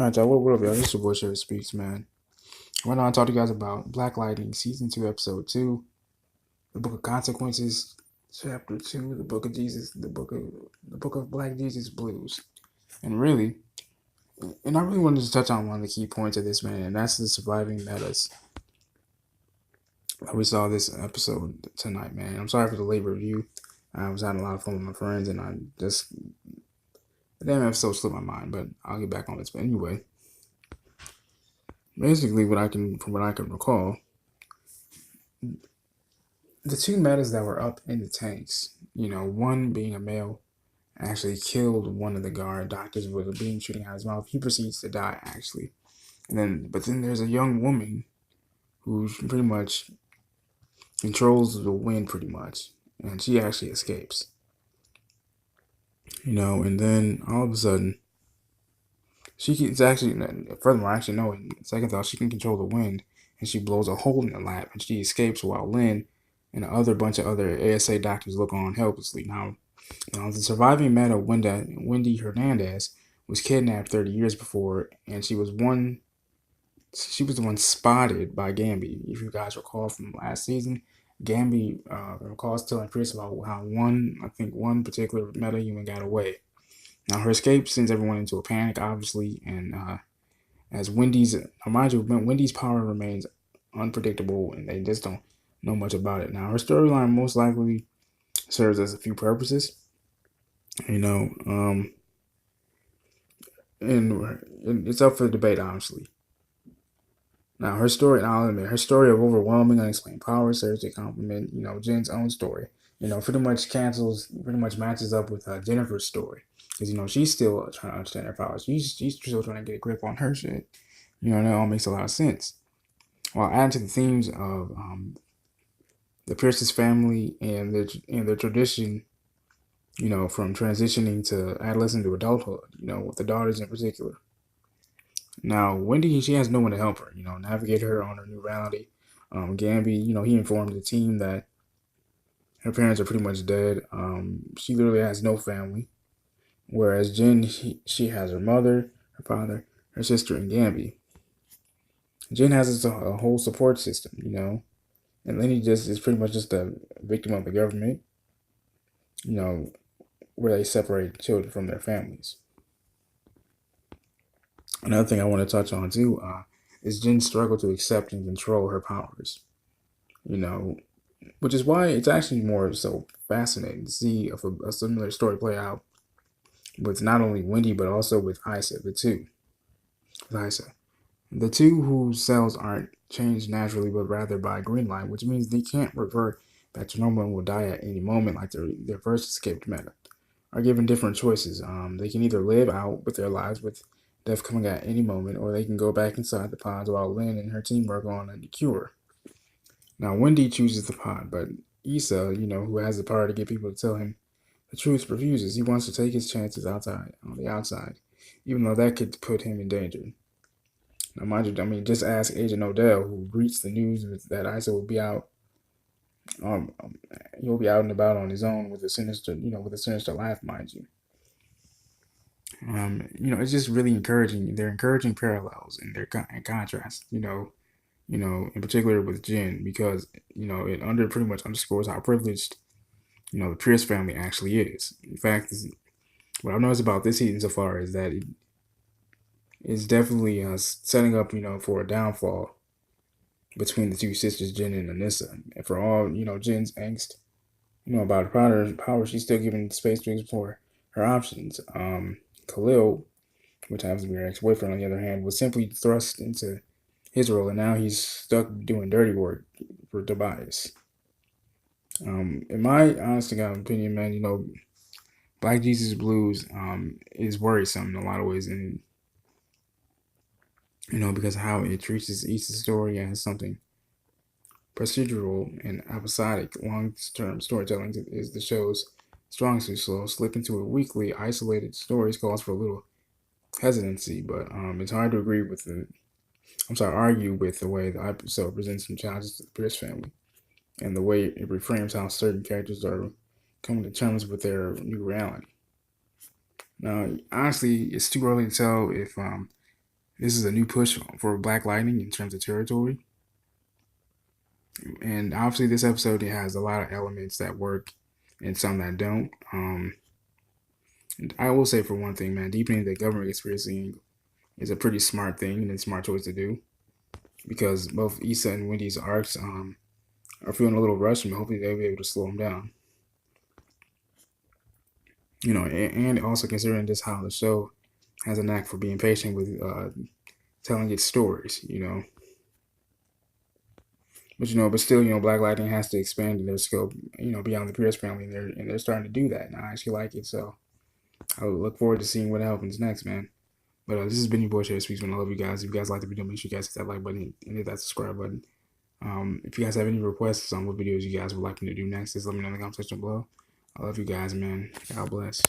Alright, y'all, what up, y'all? This is your boy Sherry Speaks, man. Right now, I talk to you guys about Black Lightning, Season 2, Episode 2, the Book of Consequences, Chapter 2, the Book of Jesus, the Book of Black Jesus Blues. And I really wanted to touch on one of the key points of this, man, and that's the surviving metas. We saw this episode tonight, man. I'm sorry for the late review. I was having a lot of fun with my friends, and the damn episode slipped my mind, but I'll get back on this. But anyway, basically, from what I can recall, the two metas that were up in the tanks, one being a male, actually killed one of the guard doctors with a beam shooting out his mouth. He proceeds to die, actually. But then there's a young woman who pretty much controls the wind, pretty much, and she actually escapes. And then all of a sudden, furthermore, actually, no, in second thought, she can control the wind, and she blows a hole in the lab, and she escapes while Lynn and a bunch of other ASA doctors look on helplessly. Now the surviving meta, Wendy Hernandez, was kidnapped 30 years before, and she was the one spotted by Gamby. If you guys recall from last season, Gamby recalls telling Chris about how one particular meta human got away. Now her escape sends everyone into a panic, obviously, and as Wendy's power remains unpredictable, and they just don't know much about it. Now her storyline most likely serves as a few purposes, and it's up for debate, honestly. Now her story of overwhelming unexplained power serves to complement, Jen's own story. Pretty much matches up with Jennifer's story, because she's still trying to understand her powers. She's still trying to get a grip on her shit. And that all makes a lot of sense. While adding to the themes of the Pierce's family and their tradition, from transitioning to adolescent to adulthood, with the daughters in particular. Now, Wendy, she has no one to help her, navigate her on her new reality. Gamby, he informed the team that her parents are pretty much dead. She literally has no family. Whereas Jen, she has her mother, her father, her sister, and Gamby. Jen has a whole support system, and Lenny is pretty much just a victim of the government, where they separate children from their families. Another thing I want to touch on too is Jen's struggle to accept and control her powers. Which is why it's actually more so fascinating to see a similar story play out with not only Wendy but also with Isa, the two whose cells aren't changed naturally but rather by green light, which means they can't revert back to normal and will die at any moment like their first escaped meta, are given different choices. They can either live out with their lives with death coming at any moment, or they can go back inside the pods while Lynn and her team work on a cure. Now, Wendy chooses the pod, but Issa, who has the power to get people to tell him the truth, refuses. He wants to take his chances on the outside, even though that could put him in danger. Now, mind you, just ask Agent Odell, who reached the news that Issa will be out. He'll be out and about on his own with a sinister laugh, mind you. It's just really encouraging. They're encouraging parallels and contrast. In particular with Jen, because it pretty much underscores how privileged the Pierce family actually is. In fact, what I've noticed about this season so far is that it's definitely setting up for a downfall between the two sisters, Jen and Anissa. And for all Jen's angst about her power, she's still given space to explore her options. Khalil, which happens to be her ex-boyfriend, on the other hand, was simply thrust into his role, and now he's stuck doing dirty work for Tobias. In my honest to God opinion, man, Black Jesus Blues is worrisome in a lot of ways, and because of how it treats each story as something procedural and episodic. Long-term storytelling is the show's strong suit, so slip into a weekly isolated stories calls for a little hesitancy, but it's hard to argue with the way the episode presents some challenges to the Pierce family and the way it reframes how certain characters are coming to terms with their new reality. Now, honestly, it's too early to tell if This is a new push for Black Lightning in terms of territory. And obviously, this episode, it has a lot of elements that work and some that don't. I will say, for one thing, man, deepening the government conspiracy is a pretty smart thing and a smart choice to do, because both Issa and Wendy's arcs are feeling a little rushed, and hopefully they'll be able to slow them down. And also considering just how the show has a knack for being patient with telling its stories. But still, Black Lightning has to expand in their scope, beyond the Pierce family, and they're starting to do that, and I actually like it. So I look forward to seeing what happens next, man. But this has been your boy Shay Speaks, man. I love you guys. If you guys like the video, make sure you guys hit that like button and hit that subscribe button. If you guys have any requests on what videos you guys would like me to do next, just let me know in the comment section below. I love you guys, man. God bless.